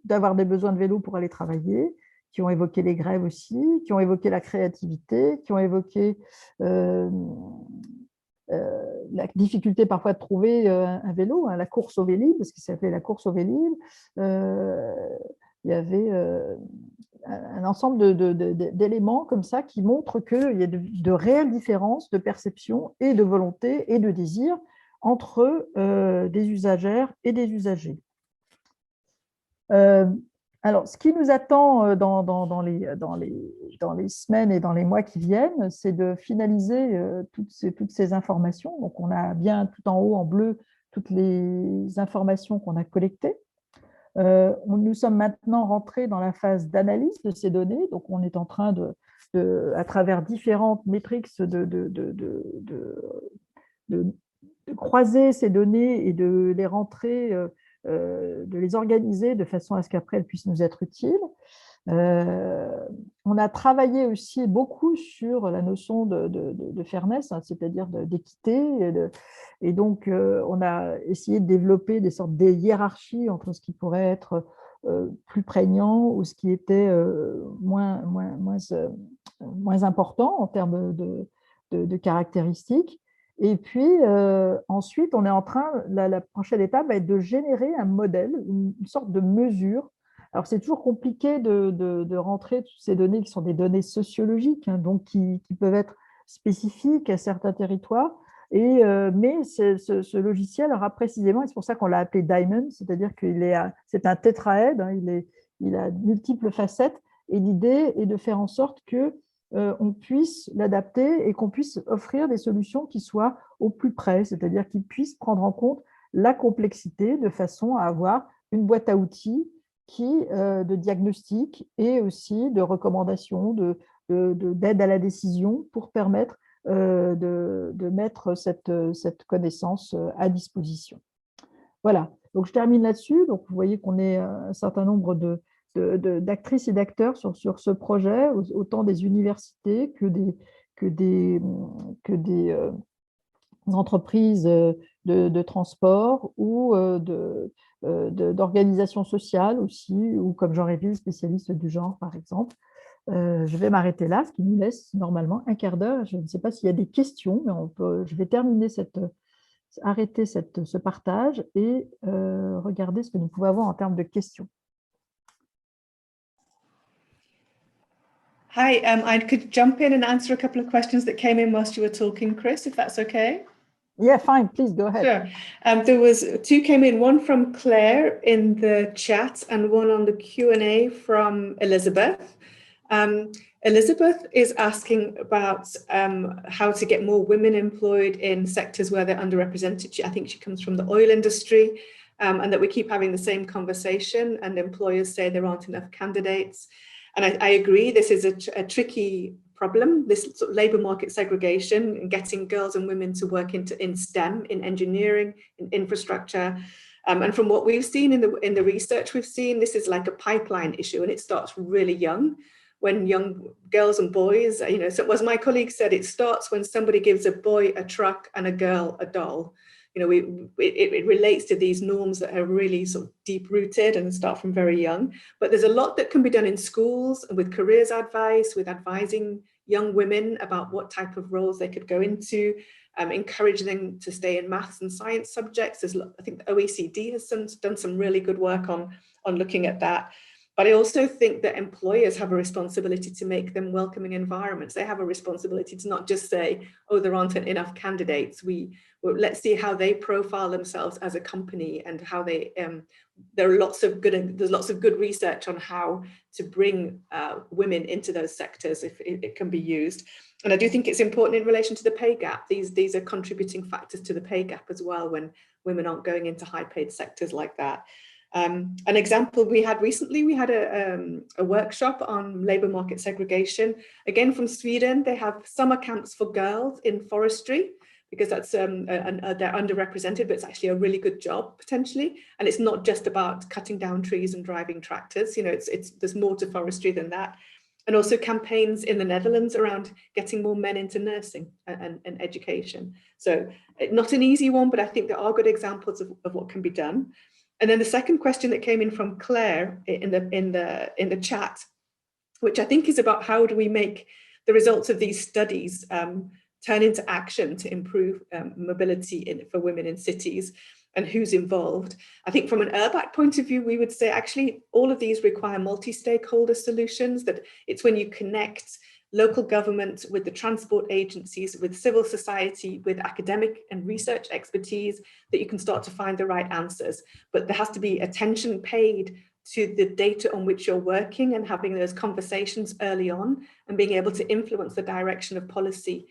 d'avoir des besoins de vélo pour aller travailler, qui ont évoqué les grèves aussi, qui ont évoqué la créativité, qui ont évoqué la difficulté parfois de trouver un vélo, hein, la course au Vélib, parce que ça s'appelait la course au Vélib. Il y avait un ensemble d'éléments comme ça qui montrent qu'il y a de réelles différences de perception et de volonté et de désir entre des usagères et des usagers. Alors, ce qui nous attend dans les semaines et dans les mois qui viennent, c'est de finaliser toutes ces informations. Donc, on a bien tout en haut en bleu toutes les informations qu'on a collectées. Nous sommes maintenant rentrés dans la phase d'analyse de ces données. Donc, on est en train à travers différentes métriques, de croiser ces données et de les rentrer, de les organiser de façon à ce qu'après elles puissent nous être utiles. On a travaillé aussi beaucoup sur la notion de fairness, hein, c'est-à-dire d'équité. Et donc, on a essayé de développer des sortes de hiérarchies entre ce qui pourrait être plus prégnant ou ce qui était moins important en termes de caractéristiques. Et puis, ensuite, on est en train, la prochaine étape va être de générer un modèle, une sorte de mesure. Alors, c'est toujours compliqué de rentrer toutes ces données qui sont des données sociologiques, hein, donc qui peuvent être spécifiques à certains territoires. Mais ce logiciel aura précisément, et c'est pour ça qu'on l'a appelé Diamond, c'est-à-dire c'est un tétraède, hein, il a multiples facettes, et l'idée est de faire en sorte qu'on puisse l'adapter et qu'on puisse offrir des solutions qui soient au plus près, c'est-à-dire qu'ils puissent prendre en compte la complexité de façon à avoir une boîte à outils de diagnostic et aussi de recommandations, d'aide à la décision pour permettre de mettre cette connaissance à disposition. Voilà, donc je termine là-dessus. Donc vous voyez qu'on est un certain nombre d'actrices et d'acteurs sur ce projet, autant des universités que des entreprises de transport ou d'organisations sociales aussi, ou comme Jean Réville, spécialiste du genre, par exemple. Je vais m'arrêter là, ce qui nous laisse normalement un quart d'heure. Je ne sais pas s'il y a des questions, mais je vais arrêter ce partage et regarder ce que nous pouvons avoir en termes de questions. Hi, I could jump in and answer a couple of questions that came in whilst you were talking, Chris, if that's okay. Yeah, fine. Please go ahead. Sure. There was two came in, one from Claire in the chat and one on the Q&A from Elizabeth. Elizabeth is asking about how to get more women employed in sectors where they're underrepresented. I think she comes from the oil industry, and that we keep having the same conversation and employers say there aren't enough candidates. And I agree, this is a tricky problem, this sort of labour market segregation and getting girls and women to work in STEM, in engineering, in infrastructure. And from what we've seen in the research we've seen, this is like a pipeline issue, and it starts really young, when young girls and boys, so as my colleague said, it starts when somebody gives a boy a truck and a girl a doll. It relates to these norms that are really sort of deep rooted and start from very young. But there's a lot that can be done in schools with careers advice, with advising young women about what type of roles they could go into, encouraging them to stay in maths and science subjects. I think the OECD has done some really good work on looking at that. But I also think that employers have a responsibility to make them welcoming environments. They have a responsibility to not just say, oh, there aren't enough candidates. Let's see how they profile themselves as a company and how they, there's lots of good research on how to bring women into those sectors if it can be used. And I do think it's important in relation to the pay gap. These are contributing factors to the pay gap as well when women aren't going into high paid sectors like that. An example we had recently, we had a workshop on labour market segregation. Again, from Sweden, they have summer camps for girls in forestry, because that's they're underrepresented, but it's actually a really good job potentially. And it's not just about cutting down trees and driving tractors. You know, there's more to forestry than that. And also campaigns in the Netherlands around getting more men into nursing and education. So not an easy one, but I think there are good examples of what can be done. And then the second question that came in from Claire in the chat, which I think is about how do we make the results of these studies turn into action to improve mobility for women in cities, and who's involved. I think from an URBAC point of view, we would say actually all of these require multi-stakeholder solutions, that it's when you connect local government with the transport agencies, with civil society, with academic and research expertise, that you can start to find the right answers. But there has to be attention paid to the data on which you're working and having those conversations early on and being able to influence the direction of policy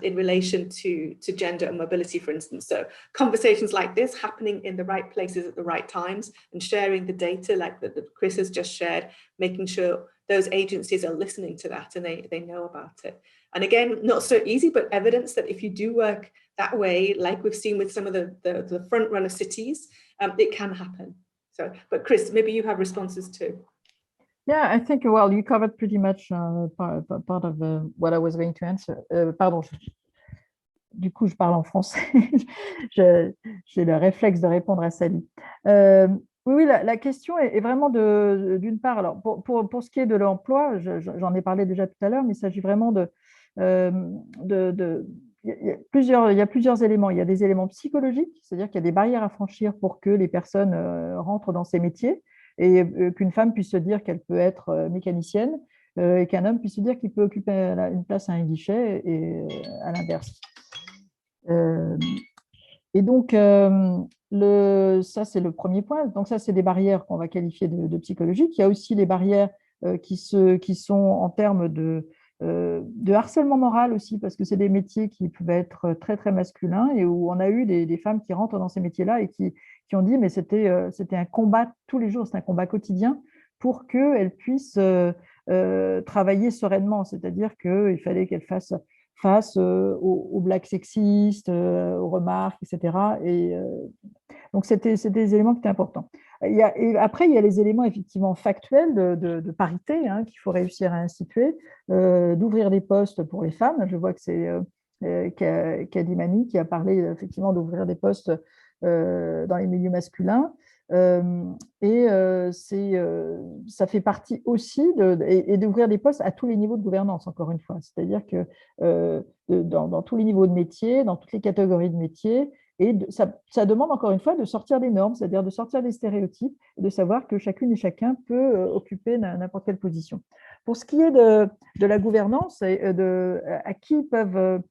in relation to gender and mobility, for instance. So conversations like this happening in the right places at the right times and sharing the data like that Chris has just shared, making sure those agencies are listening to that and they know about it. And again, not so easy, but evidence that if you do work that way, like we've seen with some of the front runner cities, it can happen. So, but Chris, maybe you have responses too. Yeah, I think, well, you covered pretty much part of what I was going to answer. Pardon, du coup, je parle en français. J'ai le réflexe de répondre à Sally. Oui, la question est vraiment d'une part, alors pour ce qui est de l'emploi, j'en ai parlé déjà tout à l'heure, mais il s'agit vraiment il y a plusieurs éléments. Il y a des éléments psychologiques, c'est-à-dire qu'il y a des barrières à franchir pour que les personnes rentrent dans ces métiers et qu'une femme puisse se dire qu'elle peut être mécanicienne et qu'un homme puisse se dire qu'il peut occuper une place à un guichet et à l'inverse. Et donc, ça, c'est le premier point. Donc, ça, c'est des barrières qu'on va qualifier de psychologiques. Il y a aussi les barrières qui sont en termes de harcèlement moral aussi, parce que c'est des métiers qui peuvent être très, très masculins et où on a eu des femmes qui rentrent dans ces métiers-là et qui ont dit, mais c'était un combat tous les jours, c'est un combat quotidien pour qu'elles puissent travailler sereinement. C'est-à-dire qu'il fallait qu'elles fassent face aux blagues sexistes, aux remarques, etc. Et donc, c'était des éléments qui étaient importants. Et après, il y a les éléments effectivement factuels de parité qu'il faut réussir à instituer, d'ouvrir des postes pour les femmes. Je vois que c'est Kadimani qui a parlé effectivement d'ouvrir des postes dans les milieux masculins. Ça fait partie aussi et d'ouvrir des postes à tous les niveaux de gouvernance, encore une fois. C'est-à-dire que dans tous les niveaux de métiers, dans toutes les catégories de métiers, et ça demande encore une fois de sortir des normes, c'est-à-dire de sortir des stéréotypes et de savoir que chacune et chacun peut occuper n'importe quelle position. Pour ce qui est de la gouvernance et à qui peuvent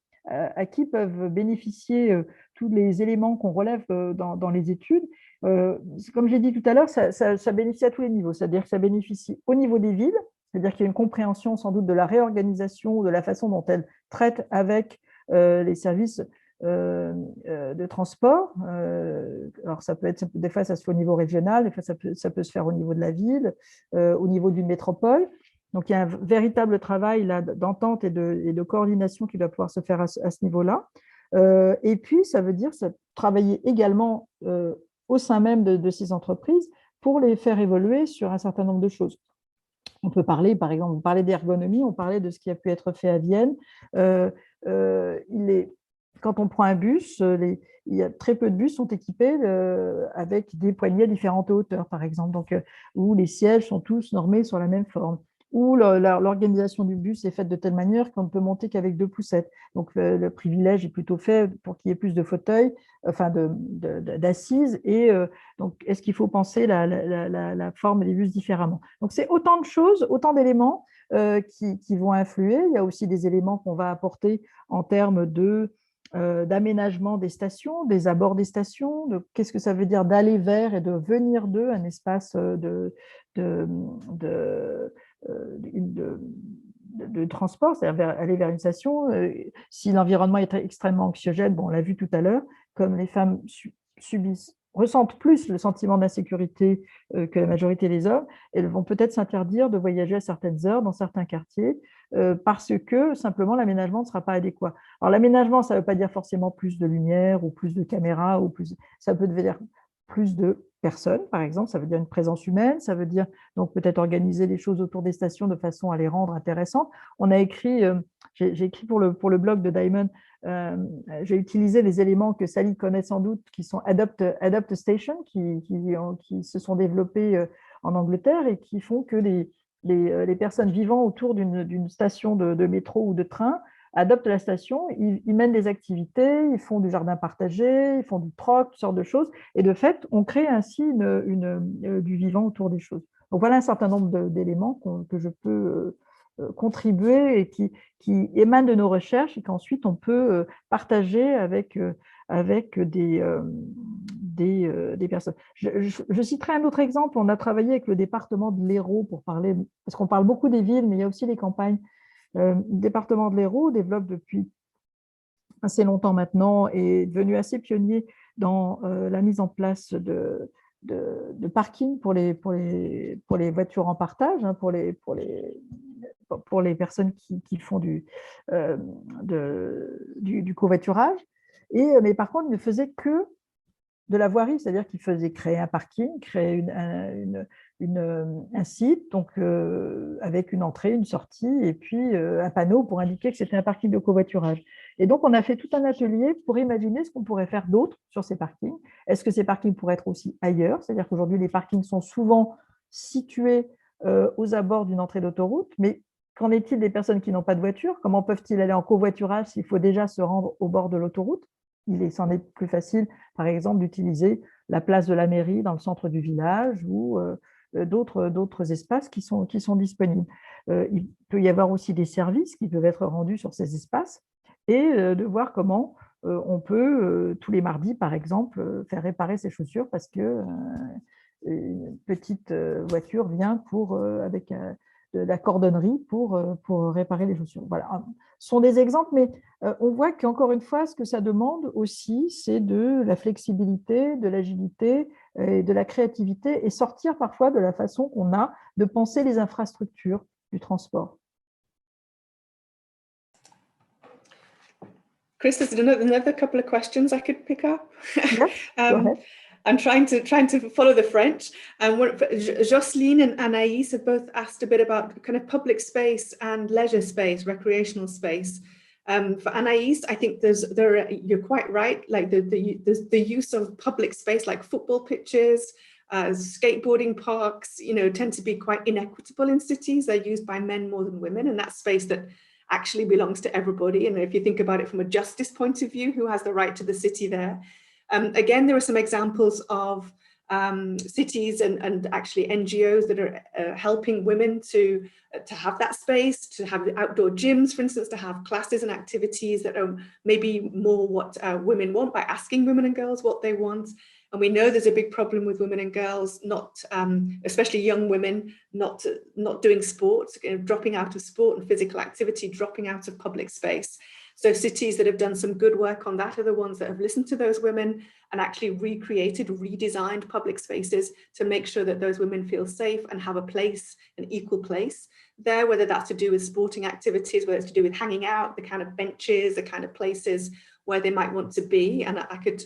bénéficier tous les éléments qu'on relève dans les études, comme j'ai dit tout à l'heure, ça bénéficie à tous les niveaux. C'est-à-dire que ça bénéficie au niveau des villes, c'est-à-dire qu'il y a une compréhension sans doute de la réorganisation, de la façon dont elles traitent avec les services de transport. Alors ça peut être, des fois ça se fait au niveau régional, des fois ça peut se faire au niveau de la ville, au niveau d'une métropole. Donc il y a un véritable travail d'entente et de coordination qui doit pouvoir se faire à ce niveau-là. Et puis ça veut dire travailler également au sein même de ces entreprises pour les faire évoluer sur un certain nombre de choses. On peut parler, par exemple, on parlait d'ergonomie, on parlait de ce qui a pu être fait à Vienne. Quand on prend un bus, il y a très peu de bus sont équipés avec des poignées à différentes hauteurs, par exemple, donc, où les sièges sont tous normés sur la même forme, où l'organisation du bus est faite de telle manière qu'on ne peut monter qu'avec 2 poussettes. Donc, le privilège est plutôt fait pour qu'il y ait plus de fauteuils, enfin d'assises. Et donc, est-ce qu'il faut penser la forme des bus différemment? Donc, c'est autant de choses, autant d'éléments qui vont influer. Il y a aussi des éléments qu'on va apporter en termes d'aménagement des stations, des abords des stations, qu'est-ce que ça veut dire d'aller vers et de venir d'eux, un espace de transport, c'est-à-dire aller vers une station. Si l'environnement est extrêmement anxiogène, bon, on l'a vu tout à l'heure, comme les femmes ressentent plus le sentiment d'insécurité que la majorité des hommes, elles vont peut-être s'interdire de voyager à certaines heures dans certains quartiers parce que simplement l'aménagement ne sera pas adéquat. Alors l'aménagement, ça ne veut pas dire forcément plus de lumière ou plus de caméras, ou plus, ça peut dire plus de personnes, par exemple, ça veut dire une présence humaine, ça veut dire donc peut-être organiser les choses autour des stations de façon à les rendre intéressantes. On a écrit, j'ai écrit pour le blog de Diamond, j'ai utilisé les éléments que Sally connaît sans doute, qui sont Adopt Station, qui se sont développés en Angleterre et qui font que les personnes vivant autour d'une station de métro ou de train adoptent la station, ils mènent des activités, ils font du jardin partagé, ils font du troc, toutes sortes de choses. Et de fait, on crée ainsi du vivant autour des choses. Donc voilà un certain nombre d'éléments que je peux contribuer et qui émanent de nos recherches et qu'ensuite on peut partager avec des personnes. Je citerai un autre exemple. On a travaillé avec le département de l'Hérault pour parler, parce qu'on parle beaucoup des villes, mais il y a aussi les campagnes. Le département de l'Hérault développe depuis assez longtemps maintenant et est devenu assez pionnier dans la mise en place de parking pour les voitures en partage, hein, pour les personnes qui font du covoiturage. Mais par contre, il ne faisait que de la voirie, c'est-à-dire qu'il faisait créer un parking, créer un site, donc avec une entrée, une sortie, et puis un panneau pour indiquer que c'était un parking de covoiturage. Et donc, on a fait tout un atelier pour imaginer ce qu'on pourrait faire d'autre sur ces parkings. Est-ce que ces parkings pourraient être aussi ailleurs? C'est-à-dire qu'aujourd'hui, les parkings sont souvent situés aux abords d'une entrée d'autoroute, mais qu'en est-il des personnes qui n'ont pas de voiture? Comment peuvent-ils aller en covoiturage s'il faut déjà se rendre au bord de l'autoroute? Il s'en est plus facile, par exemple, d'utiliser la place de la mairie dans le centre du village ou d'autres espaces qui sont disponibles. Il peut y avoir aussi des services qui peuvent être rendus sur ces espaces et de voir comment on peut, tous les mardis, par exemple, faire réparer ses chaussures parce que une petite voiture vient avec de la cordonnerie pour réparer les chaussures. Voilà, ce sont des exemples, mais on voit qu'encore une fois, ce que ça demande aussi, c'est de la flexibilité, de l'agilité et de la créativité et sortir parfois de la façon qu'on a de penser les infrastructures du transport. Chris, there's another couple of questions I could pick up. Yes, go ahead. I'm trying to follow the French. Jocelyne and Anaïs have both asked a bit about kind of public space and leisure space, recreational space. For Anaïs, I think you're quite right. Like the use of public space, like football pitches, skateboarding parks, tend to be quite inequitable in cities. They're used by men more than women, and that's space that actually belongs to everybody. And if you think about it from a justice point of view, who has the right to the city there? Again, there are some examples of cities and actually NGOs that are helping women to have that space, to have outdoor gyms, for instance, to have classes and activities that are maybe more what women want, by asking women and girls what they want. And we know there's a big problem with women and girls, especially young women, not doing sport, dropping out of sport and physical activity, dropping out of public space. So cities that have done some good work on that are the ones that have listened to those women and actually redesigned public spaces to make sure that those women feel safe and have a place, an equal place there, whether that's to do with sporting activities, whether it's to do with hanging out, the kind of benches, the kind of places where they might want to be. And I could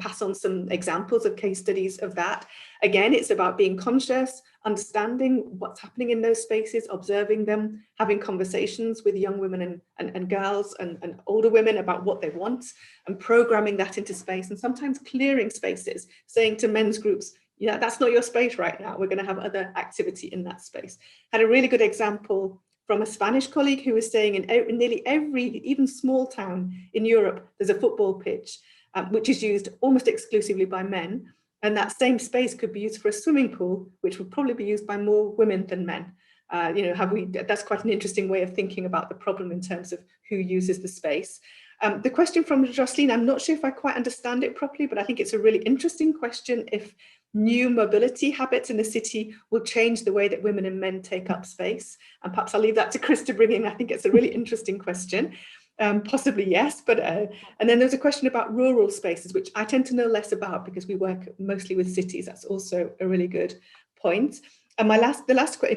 pass on some examples of case studies of that. Again, it's about being conscious, understanding what's happening in those spaces, observing them, having conversations with young women and girls and older women about what they want, and programming that into space, and sometimes clearing spaces, saying to men's groups, that's not your space right now. We're going to have other activity in that space. Had a really good example from a Spanish colleague who was saying in nearly every, even small town in Europe, there's a football pitch, which is used almost exclusively by men. And that same space could be used for a swimming pool, which would probably be used by more women than men. That's quite an interesting way of thinking about the problem in terms of who uses the space. The question from Jocelyne, I'm not sure if I quite understand it properly, but I think it's a really interesting question if new mobility habits in the city will change the way that women and men take up space. And perhaps I'll leave that to Chris to bring in. I think it's a really interesting question. Possibly yes, but and then there's a question about rural spaces, which I tend to know less about because we work mostly with cities. That's also a really good point. And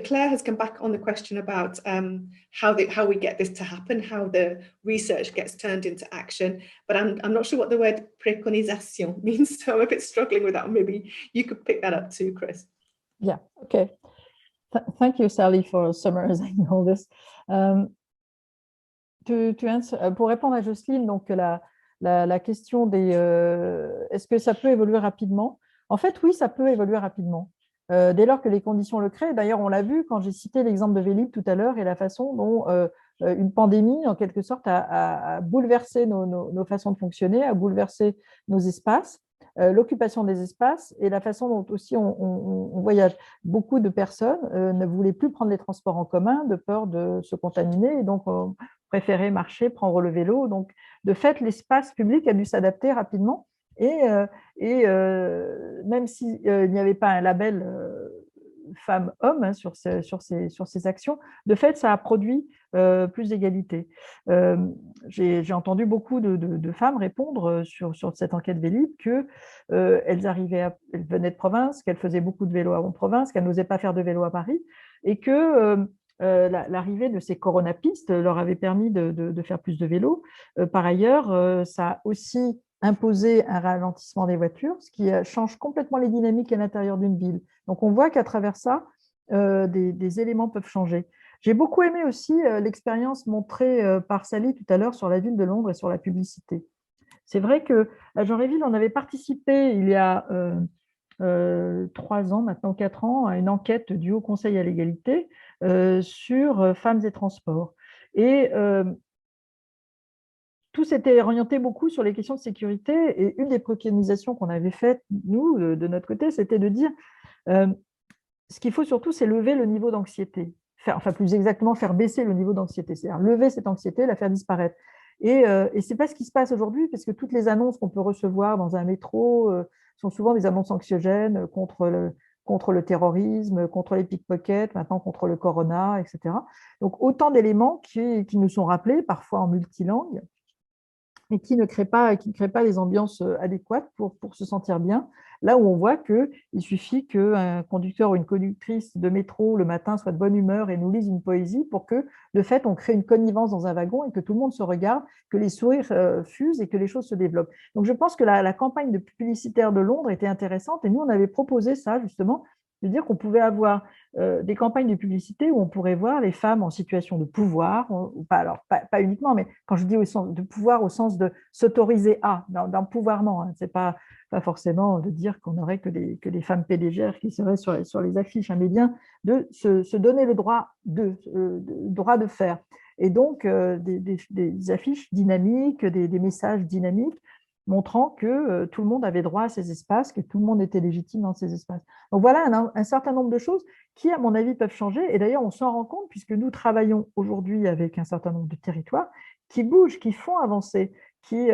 Claire has come back on the question about how we get this to happen, how the research gets turned into action. But I'm not sure what the word préconisation means, so I'm a bit struggling with that. Maybe you could pick that up too, Chris. Yeah, okay. Thank you, Sally, for summarizing all this. Pour répondre à Jocelyne, donc la question des est-ce que ça peut évoluer rapidement? En fait, oui, ça peut évoluer rapidement. Dès lors que les conditions le créent. D'ailleurs, on l'a vu quand j'ai cité l'exemple de Vélib tout à l'heure et la façon dont une pandémie, en quelque sorte, a bouleversé nos façons de fonctionner, a bouleversé nos espaces, l'occupation des espaces et la façon dont aussi on voyage. Beaucoup de personnes ne voulaient plus prendre les transports en commun de peur de se contaminer et donc préféraient marcher, prendre le vélo. Donc, de fait, l'espace public a dû s'adapter rapidement. Même s'il n'y avait pas un label femmes-hommes sur ces actions, de fait, ça a produit plus d'égalité. J'ai entendu beaucoup de femmes répondre sur cette enquête Vélib qu'elles elles venaient de province, qu'elles faisaient beaucoup de vélo en province, qu'elles n'osaient pas faire de vélo à Paris, et que l'arrivée de ces coronapistes leur avait permis de faire plus de vélo. Par ailleurs, ça a aussi imposer un ralentissement des voitures, ce qui change complètement les dynamiques à l'intérieur d'une ville. Donc, on voit qu'à travers ça, des éléments peuvent changer. J'ai beaucoup aimé aussi l'expérience montrée par Sally tout à l'heure sur la ville de Londres et sur la publicité. C'est vrai qu'à Jean Réville, on avait participé il y a 3 ans, maintenant 4 ans, à une enquête du Haut Conseil à l'égalité sur femmes et transports. Et tout s'était orienté beaucoup sur les questions de sécurité et une des préconisations qu'on avait faites, nous, de notre côté, c'était de dire ce qu'il faut surtout, c'est lever le niveau d'anxiété. Enfin, plus exactement, faire baisser le niveau d'anxiété, c'est-à-dire lever cette anxiété, la faire disparaître. Et ce n'est pas ce qui se passe aujourd'hui, parce que toutes les annonces qu'on peut recevoir dans un métro sont souvent des annonces anxiogènes contre le terrorisme, contre les pickpockets, maintenant contre le corona, etc. Donc, autant d'éléments qui nous sont rappelés, parfois en multilangue, et qui ne crée pas les ambiances adéquates pour se sentir bien. Là où on voit qu'il suffit qu'un conducteur ou une conductrice de métro le matin soit de bonne humeur et nous lise une poésie pour que, de fait, on crée une connivence dans un wagon et que tout le monde se regarde, que les sourires fusent et que les choses se développent. Donc, je pense que la campagne de publicitaire de Londres était intéressante et nous, on avait proposé ça, justement, de dire qu'on pouvait avoir des campagnes de publicité où on pourrait voir les femmes en situation de pouvoir, ou pas, pas uniquement, mais quand je dis au sens de pouvoir au sens de s'autoriser d'empouvoirment, hein, c'est pas forcément de dire qu'on n'aurait que des femmes PDG qui seraient sur les affiches, hein, mais bien de se donner le droit de faire. Et donc, des affiches dynamiques, des messages dynamiques, montrant que tout le monde avait droit à ces espaces, que tout le monde était légitime dans ces espaces. Donc voilà un certain nombre de choses qui, à mon avis, peuvent changer. Et d'ailleurs, on s'en rend compte puisque nous travaillons aujourd'hui avec un certain nombre de territoires qui bougent, qui font avancer, qui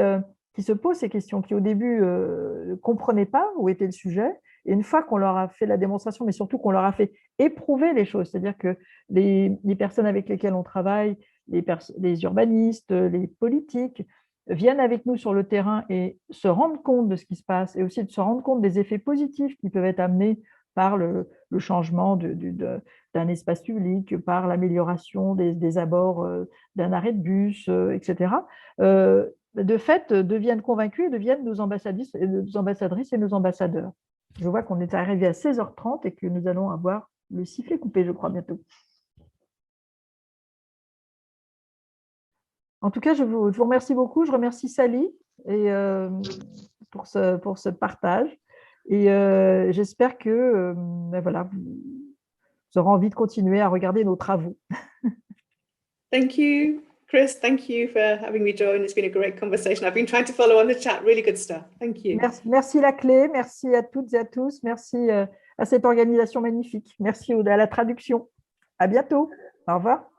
se posent ces questions, qui au début ne comprenaient pas où était le sujet. Et une fois qu'on leur a fait la démonstration, mais surtout qu'on leur a fait éprouver les choses, c'est-à-dire que les personnes avec lesquelles on travaille, les urbanistes, les politiques, viennent avec nous sur le terrain et se rendent compte de ce qui se passe et aussi de se rendre compte des effets positifs qui peuvent être amenés par le changement d'un espace public, par l'amélioration des abords d'un arrêt de bus, etc., de fait, deviennent convaincus et deviennent nos ambassadrices et nos ambassadeurs. Je vois qu'on est arrivé à 16h30 et que nous allons avoir le sifflet coupé, je crois, bientôt. En tout cas, je vous remercie beaucoup. Je remercie Sally pour ce partage. Et j'espère que voilà, vous aurez envie de continuer à regarder nos travaux. Thank you, Chris. Thank you for having me join. It's been a great conversation. I've been trying to follow on the chat. Really good stuff. Thank you. Merci la clé. Merci à toutes et à tous. Merci à cette organisation magnifique. Merci à la traduction. À bientôt. Au revoir.